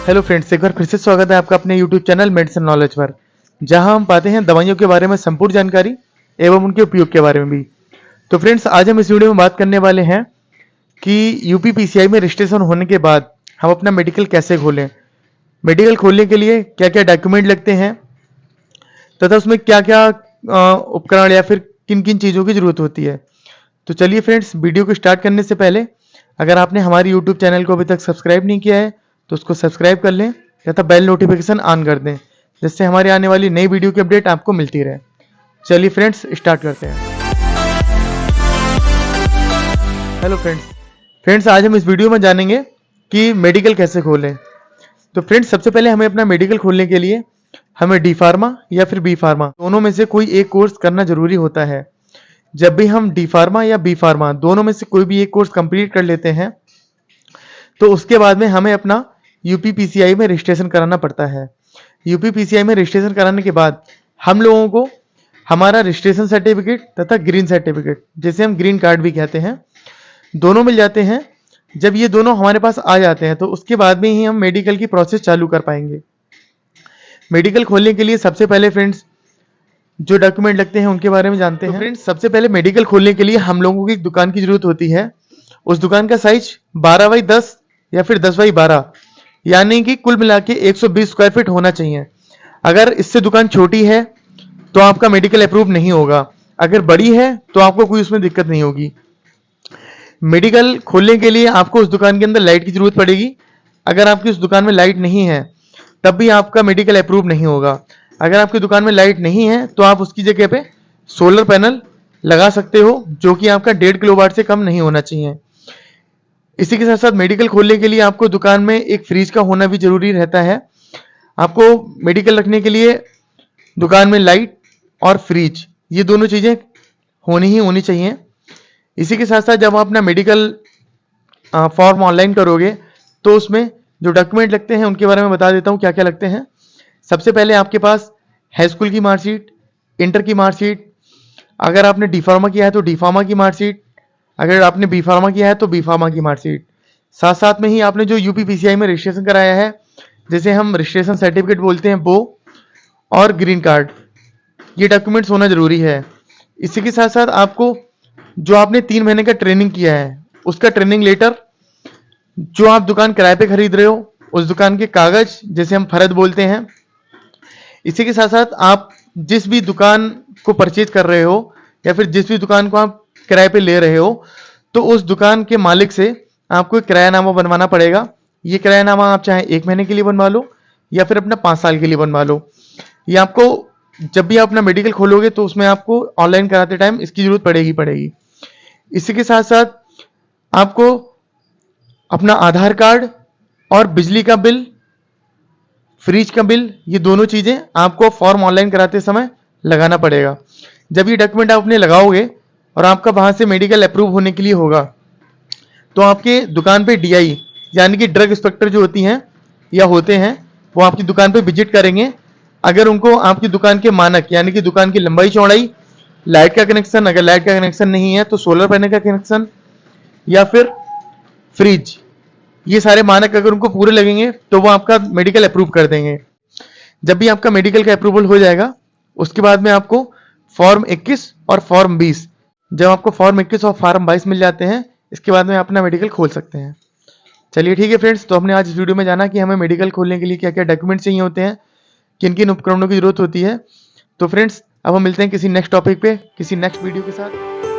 Hello friends, एक बार फिर से स्वागत है आपका अपने यूट्यूब चैनल मेडिसिन नॉलेज पर, जहां हम पाते हैं दवाइयों के बारे में संपूर्ण जानकारी एवं उनके उपयोग के बारे में भी। तो फ्रेंड्स, आज हम इस वीडियो में बात करने वाले हैं कि यूपीपीसीआई में रजिस्ट्रेशन होने के बाद हम अपना मेडिकल कैसे खोलें, मेडिकल खोलने के लिए क्या क्या डॉक्यूमेंट लगते हैं तथा उसमें क्या क्या उपकरण या फिर किन किन चीज़ों की ज़रूरत होती है। तो चलिए फ्रेंड्स, वीडियो को स्टार्ट करने से पहले अगर आपने हमारे यूट्यूब चैनल को अभी तक सब्सक्राइब नहीं किया है तो उसको सब्सक्राइब कर लें तथा बेल नोटिफिकेशन ऑन कर दें, जिससे हमारे आने वाली नई वीडियो की अपडेट आपको मिलती रहे। चलिए फ्रेंड्स, स्टार्ट करते हैं। हेलो फ्रेंड्स, आज हम इस वीडियो में जानेंगे कि मेडिकल कैसे खोलें। तो फ्रेंड्स, सबसे पहले हमें अपना मेडिकल खोलने के लिए हमें डी फार्मा या फिर बी फार्मा दोनों में से कोई एक कोर्स करना जरूरी होता है। जब भी हम डी फार्मा या बी फार्मा दोनों में से कोई भी एक कोर्स कंप्लीट कर लेते हैं तो उसके बाद में हमें अपना यूपीपीसीआई में रजिस्ट्रेशन कराना पड़ता है। यूपीपीसीआई में रजिस्ट्रेशन कराने के बाद हम लोगों को हमारा रजिस्ट्रेशन सर्टिफिकेट तथा ग्रीन सर्टिफिकेट, जिसे हम ग्रीन कार्ड भी कहते हैं, दोनों मिल जाते हैं। जब ये दोनों हमारे पास आ जाते हैं तो उसके बाद में ही हम मेडिकल की प्रोसेस चालू कर पाएंगे। मेडिकल खोलने के लिए सबसे पहले फ्रेंड्स जो डॉक्यूमेंट लगते हैं उनके बारे में जानते हैं। फ्रेंड्स, सबसे पहले मेडिकल खोलने के लिए हम लोगों को एक दुकान की जरूरत होती है। उस दुकान का साइज 12x10 या फिर 10x12 यानी कि कुल मिला के 120 स्क्वायर फीट होना चाहिए। अगर इससे दुकान छोटी है तो आपका मेडिकल अप्रूव नहीं होगा, अगर बड़ी है तो आपको कोई उसमें दिक्कत नहीं होगी। मेडिकल खोलने के लिए आपको उस दुकान के अंदर लाइट की जरूरत पड़ेगी। अगर आपकी उस दुकान में लाइट नहीं है तब भी आपका मेडिकल अप्रूव नहीं होगा। अगर आपकी दुकान में लाइट नहीं है तो आप उसकी जगह पे सोलर पैनल लगा सकते हो, जो कि आपका 1.5 किलोवाट से कम नहीं होना चाहिए। इसी के साथ साथ मेडिकल खोलने के लिए आपको दुकान में एक फ्रिज का होना भी जरूरी रहता है। आपको मेडिकल रखने के लिए दुकान में लाइट और फ्रिज, ये दोनों चीजें होनी ही होनी चाहिए। इसी के साथ साथ जब आप अपना मेडिकल फॉर्म ऑनलाइन करोगे तो उसमें जो डॉक्यूमेंट लगते हैं उनके बारे में बता देता हूँ क्या क्या लगते हैं। सबसे पहले आपके पास हाई स्कूल की मार्कशीट, इंटर की मार्कशीट, अगर आपने डी फार्मा किया है तो डी फार्मा की मार्कशीट, अगर आपने बी फार्मा किया है तो बी फार्मा की मार्कशीट, साथ साथ में ही आपने जो यूपीपीसीआई में रजिस्ट्रेशन कराया है, जिसे हम रजिस्ट्रेशन सर्टिफिकेट बोलते हैं, वो और ग्रीन कार्ड, ये डॉक्यूमेंट्स होना जरूरी है। इसी के साथ साथ आपको जो आपने 3 महीने का ट्रेनिंग किया है उसका ट्रेनिंग लेटर, जो आप दुकान किराए पे खरीद रहे हो उस दुकान के कागज, जिसे हम फर्द बोलते हैं। इसी के साथ साथ आप जिस भी दुकान को परचेज कर रहे हो या फिर जिस भी दुकान को आप किराए पे ले रहे हो तो उस दुकान के मालिक से आपको एक किरायानामा बनवाना पड़ेगा। ये किरायानामा आप चाहे 1 महीने के लिए बनवा लो या फिर अपना 5 साल के लिए बनवा लो। ये आपको जब भी आप अपना मेडिकल खोलोगे तो उसमें आपको ऑनलाइन कराते टाइम इसकी जरूरत पड़ेगी। इसी के साथ साथ आपको अपना आधार कार्ड और बिजली का बिल, फ्रिज का बिल, ये दोनों चीजें आपको फॉर्म ऑनलाइन कराते समय लगाना पड़ेगा। जब ये डॉक्यूमेंट आप अपने लगाओगे और आपका वहां से मेडिकल अप्रूव होने के लिए होगा तो आपके दुकान पे डीआई यानी कि ड्रग इंस्पेक्टर जो होती हैं या होते हैं, वो आपकी दुकान पे विजिट करेंगे। अगर उनको आपकी दुकान के मानक यानी कि दुकान की लंबाई चौड़ाई, लाइट का कनेक्शन, अगर लाइट का कनेक्शन नहीं है तो सोलर पैनल का कनेक्शन या फिर फ्रिज, ये सारे मानक अगर उनको पूरे लगेंगे तो वो आपका मेडिकल अप्रूव कर देंगे। जब भी आपका मेडिकल का अप्रूवल हो जाएगा उसके बाद में आपको फॉर्म 21 और फॉर्म 20, जब आपको फॉर्म 21 और फॉर्म 22 मिल जाते हैं इसके बाद में अपना मेडिकल खोल सकते हैं। चलिए ठीक है फ्रेंड्स, तो हमने आज इस वीडियो में जाना कि हमें मेडिकल खोलने के लिए क्या क्या डॉक्यूमेंट चाहिए होते हैं, किन किन उपकरणों की जरूरत होती है। तो फ्रेंड्स, अब हम मिलते हैं किसी नेक्स्ट टॉपिक पे, किसी नेक्स्ट वीडियो के साथ।